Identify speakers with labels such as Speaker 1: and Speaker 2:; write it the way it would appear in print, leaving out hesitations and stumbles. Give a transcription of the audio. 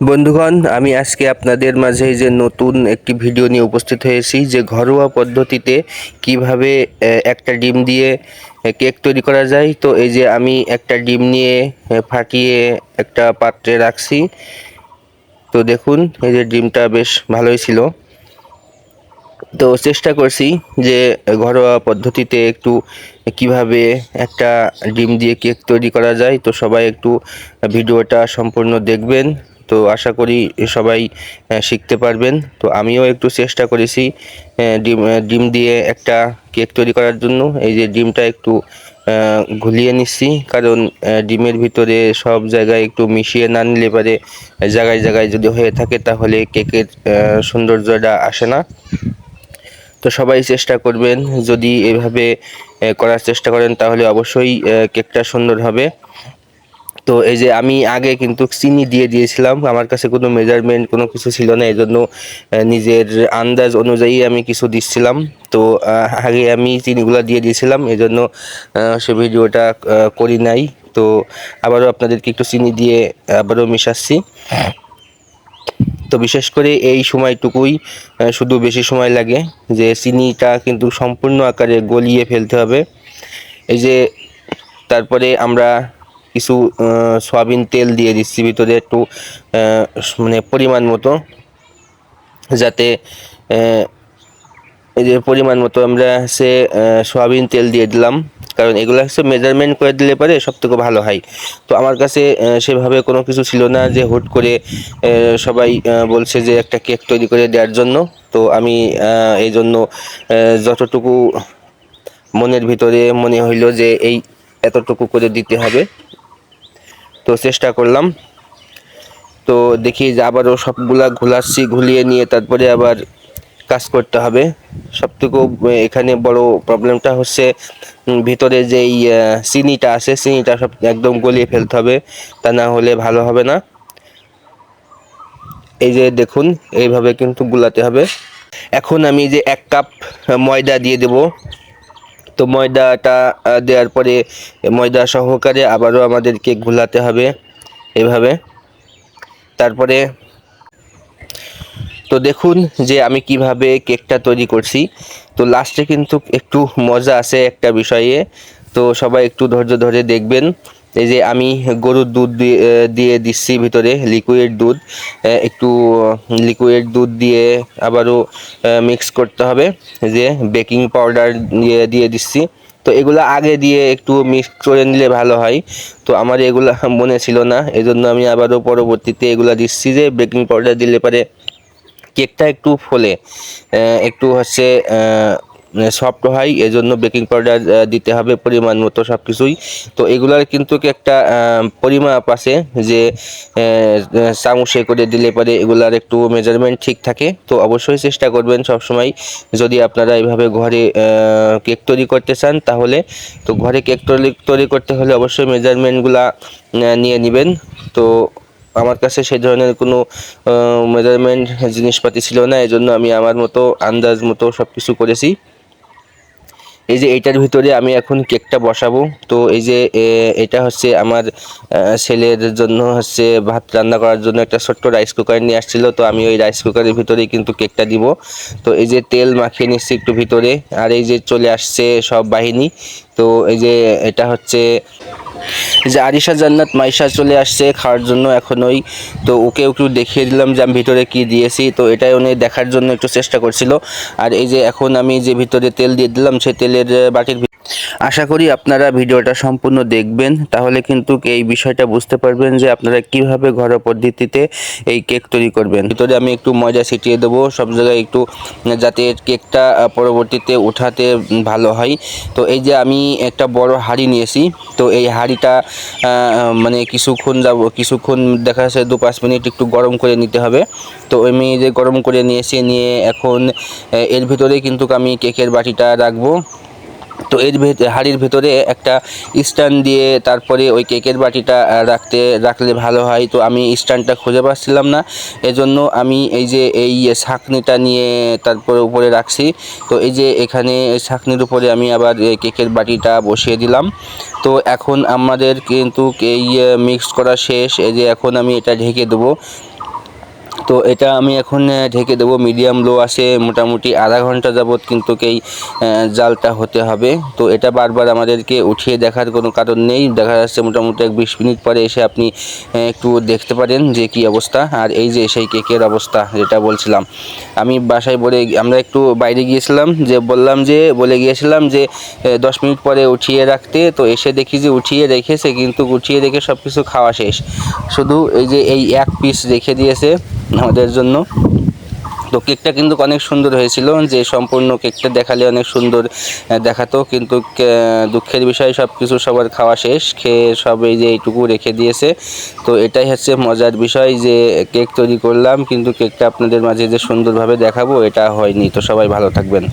Speaker 1: বন্ধুগণ, আমি আজকে আপনাদের মাঝে এই যে নতুন একটি ভিডিও নিয়ে উপস্থিত হয়েছি যে ঘরোয়া পদ্ধতিতে কিভাবে একটা ডিম দিয়ে কেক তৈরি করা যায়। তো এই যে আমি একটা ডিম নিয়ে ফাটিয়ে একটা পাত্রে রাখছি। তো দেখুন, এই যে ডিমটা বেশ ভালোই ছিল। তো চেষ্টা করছি যে ঘরোয়া পদ্ধতিতে একটু কিভাবে একটা ডিম দিয়ে কেক তৈরি করা যায়। তো সবাই একটু ভিডিওটা সম্পূর্ণ দেখবেন। তো আশা করি সবাই শিখতে পারবেন। তো আমিও একটু চেষ্টা করেছি ডিম দিয়ে একটা কেক তৈরি করার জন্য। এই যে ডিমটা একটু ঘুলিয়ে নিচ্ছি, কারণ ডিমের ভিতরে সব জায়গায় একটু মিশিয়ে না নিলে পারে জায়গায় জায়গায় যদি হয়ে থাকে তাহলে কেকের সৌন্দর্যটা আসে না। তো সবাই চেষ্টা করবেন, যদি এভাবে করার চেষ্টা করেন তাহলে অবশ্যই কেকটা সুন্দর হবে। তো এই যে আমি আগে কিন্তু চিনি দিয়ে দিয়েছিলাম, আমার কাছে কোনো মেজারমেন্ট কোনো কিছু ছিল না, এই জন্য নিজের আন্দাজ অনুযায়ী আমি কিছু দিচ্ছিলাম। তো আগে আমি চিনিগুলো দিয়ে দিয়েছিলাম, এই জন্য সে ভিডিওটা করি নাই। তো আবারও আপনাদেরকে একটু চিনি দিয়ে আবারও মিশাচ্ছি। তো বিশেষ করে এই সময়টুকুই শুধু বেশি সময় লাগে, যে চিনিটা কিন্তু সম্পূর্ণ আকারে গলিয়ে ফেলতে হবে। এই যে তারপরে আমরা কিছু সয়াবিন তেল দিয়ে দিচ্ছি ভিতরে একটু মানে পরিমাণ মতো, যাতে এই যে পরিমাণ মতো আমরা সয়াবিন তেল দিয়ে দিলাম, কারণ এগুলো হচ্ছে মেজারমেন্ট করে দিলে পরে সব থেকে ভালো হয়। তো আমার কাছে সেভাবে কোনো কিছু ছিল না যে হুট করে সবাই বলছে যে একটা কেক তৈরি করে দেওয়ার জন্য। তো আমি এই জন্য যতটুকু মনের ভিতরে মনে হইলো যে এই এতটুকু করে দিতে হবে, তো চেষ্টা করলাম। তো দেখি যে আবারও সবগুলা ঘোলাচ্ছি, ঘুলিয়ে নিয়ে তারপরে আবার কাজ করতে হবে। সবথেকে এখানে বড় প্রবলেমটা হচ্ছে ভিতরে যেই চিনিটা আছে, চিনিটা সব একদম গলিয়ে ফেলতে হবে, তা না হলে ভালো হবে না। এই যে দেখুন, এইভাবে কিন্তু গুলাতে হবে। এখন আমি যে 1 কাপ ময়দা দিয়ে দেব। তো ময়দাটা দেওয়ার পরে ময়দা সহকারে আবারও আমাদেরকে ঘোলাতে হবে এভাবে। তারপরে তো দেখুন যে আমি কিভাবে কেকটা তৈরি করছি। তো লাস্টে কিন্তু একটু মজা আছে একটা বিষয়ে, তো সবাই একটু ধৈর্য ধরে দেখবেন। এই যে আমি গরুর দুধ দিয়ে দিচ্ছি ভিতরে, লিকুইড দুধ, একটু লিকুইড দুধ দিয়ে আবারও মিক্স করতে হবে। যে বেকিং পাউডার দিয়ে দিচ্ছি। তো এগুলা আগে দিয়ে একটু মিক্স করে নিলে ভালো হয়। তো আমার এগুলা মনে ছিল না, এজন্য আমি আবারও পরবর্তীতে এগুলা দিচ্ছি যে বেকিং পাউডার দিলে পারে কেকটা একটু ফোলে, একটু হচ্ছে সফট হয়, এজন্য বেকিং পাউডার দিতে হবে পরিমাণ মতো সব কিছুই। তো এগুলার কিন্তু একটা পরিমাপ আছে, যে চামচে করে দিলে পরে এগুলার একটু মেজারমেন্ট ঠিক থাকে। তো অবশ্যই চেষ্টা করবেন সবসময়, যদি আপনারা এইভাবে ঘরে কেক তৈরি করতে চান তাহলে। তো ঘরে কেক তৈরি করতে হলে অবশ্যই মেজারমেন্টগুলা নিয়ে নেবেন। তো আমার কাছে সেই ধরনের কোনো মেজারমেন্ট জিনিসপাতি ছিল না, এজন্য আমি আমার মতো আন্দাজ মতো সব কিছু করেছি। এই যে এইটার ভিতরে আমি এখন কেকটা বসাবো। তো এই যে এটা হচ্ছে আমার ছেলের জন্য হচ্ছে ভাত রান্না করার জন্য একটা ছোট্ট রাইস কুকার নিয়ে আসছিল। তো আমি ওই রাইস কুকারের ভিতরেই কিন্তু কেকটা দিব। তো এই যে তেল মাখিয়ে নিচ্ছি একটু ভিতরে, আর এই যে চলে আসছে সব বাহিনী। তো এই যে এটা হচ্ছে যে আরিশা জান্নাত মাইশা চলে আসছে খাওয়ার জন্য এখনই। তো ওকে একটু দেখিয়ে দিলাম যে আমি ভিতরে কি দিয়েছি। তো এটাই উনি দেখার জন্য একটু চেষ্টা করছিল। আর এই যে এখন আমি যে ভিতরে তেল দিয়ে দিলাম, সেই তেলের বাটির আশা করি আপনারা ভিডিওটা সম্পূর্ণ দেখবেন, তাহলে কিন্তু এই বিষয়টা বুঝতে পারবেন যে আপনারা কিভাবে ঘরোয়া পদ্ধতিতে এই কেক তৈরি করবেন। ভিতরে আমি একটু ময়দা ছিটিয়ে দেবো সব জায়গায় একটু, যাতে কেকটা পরবর্তীতে উঠাতে ভালো হয়। তো এই যে আমি একটা বড় হাঁড়ি নিয়েছি। তো এই হাঁড়িটা মানে কিছুক্ষণ দেখা যাচ্ছে 2-5 মিনিট একটু গরম করে নিতে হবে। তো আমি যে গরম করে নিয়েছি, নিয়ে এখন এর ভিতরে কিন্তু আমি কেকের বাটিটা রাখবো। তো এর হাঁড়ির ভেতরে একটা স্ট্যান্ড দিয়ে তারপরে ওই কেকের বাটিটা রাখলে ভালো হয়। তো আমি স্ট্যান্ডটা খুঁজে পাচ্ছিলাম না, এজন্য আমি এই যে এই ছাঁকনিটা নিয়ে তারপরে উপরে রাখছি। তো এই যে এখানে ছাঁকনির উপরে আমি আবার কেকের বাটিটা বসিয়ে দিলাম। তো এখন আমাদের কিন্তু এই মিক্স করা শেষ। এই যে এখন আমি এটা ঢেকে দেবো। তো এটা আমি এখন ঢেকে দেবো, মিডিয়াম লো আছে মোটামুটি আধা ঘন্টা যাবত কিন্তু এই জালটা হতে হবে। তো এটা বারবার আমাদেরকে উঠিয়ে দেখার কোনো কারণ নেই, দেখা যাচ্ছে মোটামুটি 20 মিনিট পরে এসে আপনি একটু দেখতে পারেন যে কি অবস্থা। আর এই যে সেই কেকের অবস্থা যেটা বলছিলাম, আমি বাসায় আমরা একটু বাইরে গিয়েছিলাম, বলে গিয়েছিলাম যে 10 মিনিট পরে উঠিয়ে রাখতে। তো এসে দেখি যে উঠিয়ে রেখেছে, কিন্তু উঠিয়ে রেখে সব কিছু খাওয়া শেষ, শুধু এই যে এই এক পিস রেখে দিয়েছে আমাদের জন্য। তো কেকটা কিন্তু অনেক সুন্দর হয়েছিল, যে সম্পূর্ণ কেকটা দেখালে অনেক সুন্দর দেখাতো, কিন্তু দুঃখের বিষয় সব কিছু সবার খাওয়া শেষ, খেয়ে সব এই যে এইটুকু রেখে দিয়েছে। তো এটাই হচ্ছে মজার বিষয় যে কেক তৈরি করলাম, কিন্তু কেকটা আপনাদের মাঝে যে সুন্দরভাবে দেখাবো এটা হয়নি। তো সবাই ভালো থাকবেন।